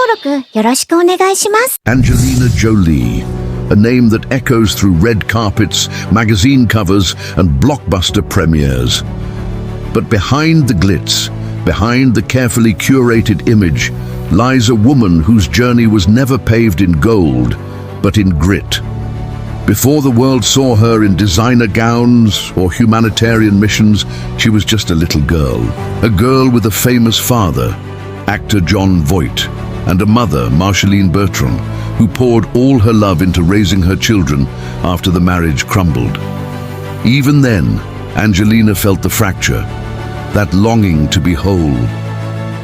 録よろしくお願いします。Angelina Jolie, a name that echoes through red carpets, magazine covers, and blockbuster premieres. But behind the glitz, behind the carefully curated image, lies a woman whose journey was never paved in gold, but in grit. Before the world saw her in designer gowns or humanitarian missions, she was just a little girl. A girl with a famous father, actor Jon Voight, and a mother, Marceline Bertrand, who poured all her love into raising her children after the marriage crumbled. Even then, Angelina felt the fracture, that longing to be whole.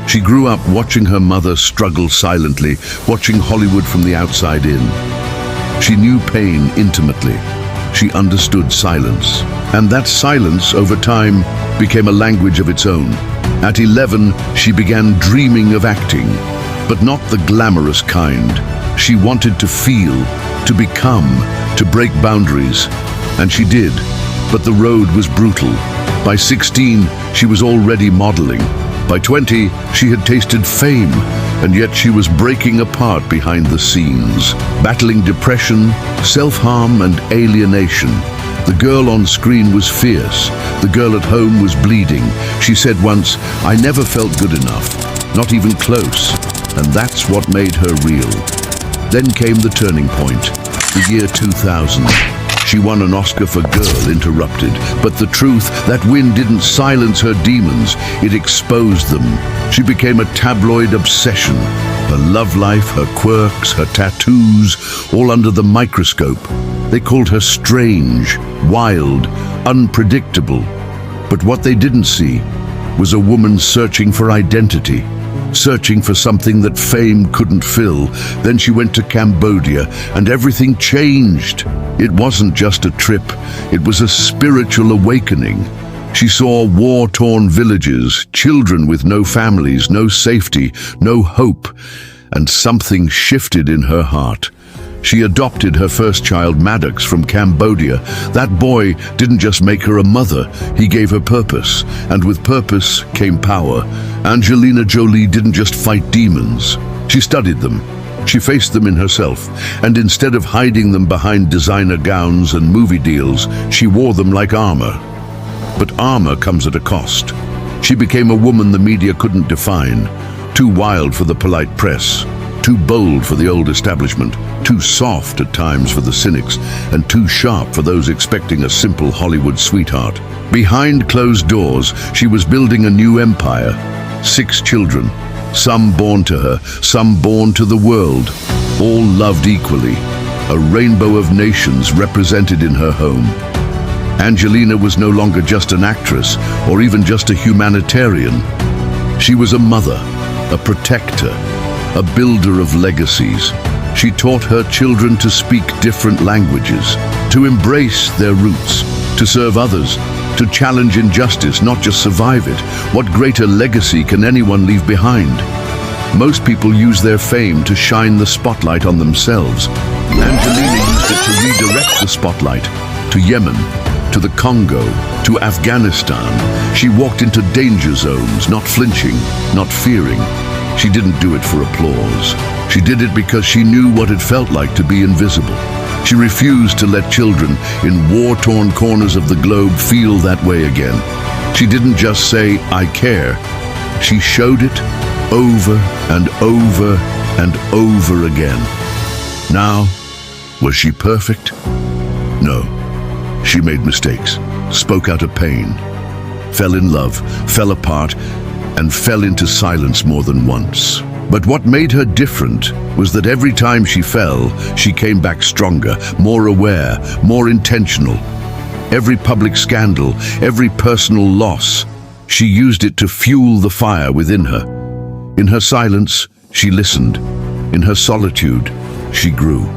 She grew up watching her mother struggle silently, watching Hollywood from the outside in. She knew pain intimately. She understood silence. And that silence, over time, became a language of its own. At 11, she began dreaming of acting, but not the glamorous kind. She wanted to feel, to become, to break boundaries. And she did, but the road was brutal. By 16, she was already modeling. By 20, she had tasted fame, and yet she was breaking apart behind the scenes, battling depression, self-harm, and alienation. The girl on screen was fierce. The girl at home was bleeding. She said once, "I never felt good enough, not even close." And that's what made her real. Then came the turning point, the year 2000. She won an Oscar for Girl Interrupted, but the truth, that win didn't silence her demons, it exposed them. She became a tabloid obsession. Her love life, her quirks, her tattoos, all under the microscope. They called her strange, wild, unpredictable. But what they didn't see was a woman searching for identity, searching for something that fame couldn't fill. Then she went to Cambodia, and everything changed. It wasn't just a trip, it was a spiritual awakening. She saw war-torn villages, children with no families, no safety, no hope, and something shifted in her heart. She adopted her first child, Maddox, from Cambodia. That boy didn't just make her a mother, he gave her purpose, and with purpose came power. Angelina Jolie didn't just fight demons, she studied them. She faced them in herself, and instead of hiding them behind designer gowns and movie deals, she wore them like armor. But armor comes at a cost. She became a woman the media couldn't define, too wild for the polite press, too bold for the old establishment, too soft at times for the cynics, and too sharp for those expecting a simple Hollywood sweetheart. Behind closed doors, she was building a new empire. 6 children, some born to her, some born to the world, all loved equally, a rainbow of nations represented in her home. Angelina was no longer just an actress, or even just a humanitarian. She was a mother, a protector, a builder of legacies. She taught her children to speak different languages, to embrace their roots, to serve others, to challenge injustice, not just survive it. What greater legacy can anyone leave behind? Most people use their fame to shine the spotlight on themselves. Angelina used it to redirect the spotlight to Yemen, to the Congo, to Afghanistan. She walked into danger zones, not flinching, not fearing. She didn't do it for applause. She did it because she knew what it felt like to be invisible. She refused to let children in war-torn corners of the globe feel that way again. She didn't just say, "I care." She showed it over and over and over again. Now, was she perfect? No. She made mistakes, spoke out of pain, fell in love, fell apart, and fell into silence more than once. But what made her different was that every time she fell, she came back stronger, more aware, more intentional. Every public scandal, every personal loss, she used it to fuel the fire within her. In her silence, she listened. In her solitude, she grew.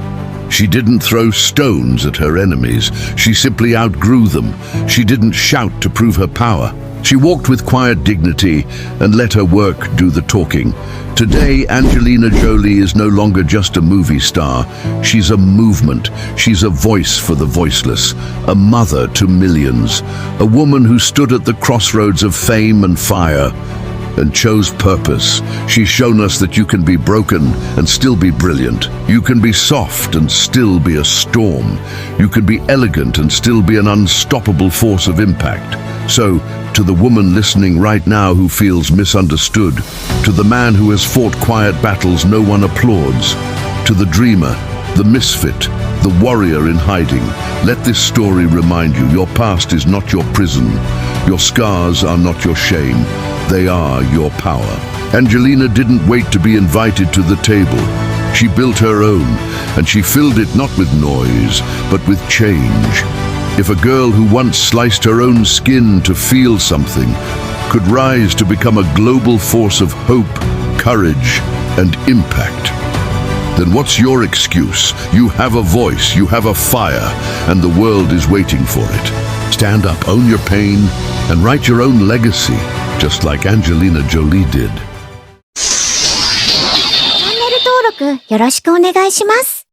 She didn't throw stones at her enemies. She simply outgrew them. She didn't shout to prove her power. She walked with quiet dignity and let her work do the talking. Today, Angelina Jolie is no longer just a movie star. She's a movement. She's a voice for the voiceless, a mother to millions, a woman who stood at the crossroads of fame and fire. and chose purpose. She's shown us that you can be broken and still be brilliant. You can be soft and still be a storm. You can be elegant and still be an unstoppable force of impact. So, to the woman listening right now who feels misunderstood, to the man who has fought quiet battles no one applauds, to the dreamer, the misfit, the warrior in hiding, let this story remind you your past is not your prison. Your scars are not your shame. They are your power. Angelina didn't wait to be invited to the table. She built her own, and she filled it not with noise, but with change. If a girl who once sliced her own skin to feel something could rise to become a global force of hope, courage, and impact, then what's your excuse? You have a voice, you have a fire, and the world is waiting for it. Stand up, own your pain, and write your own legacy, just like Angelina Jolie did. チャンネル登録よろしくお願いします。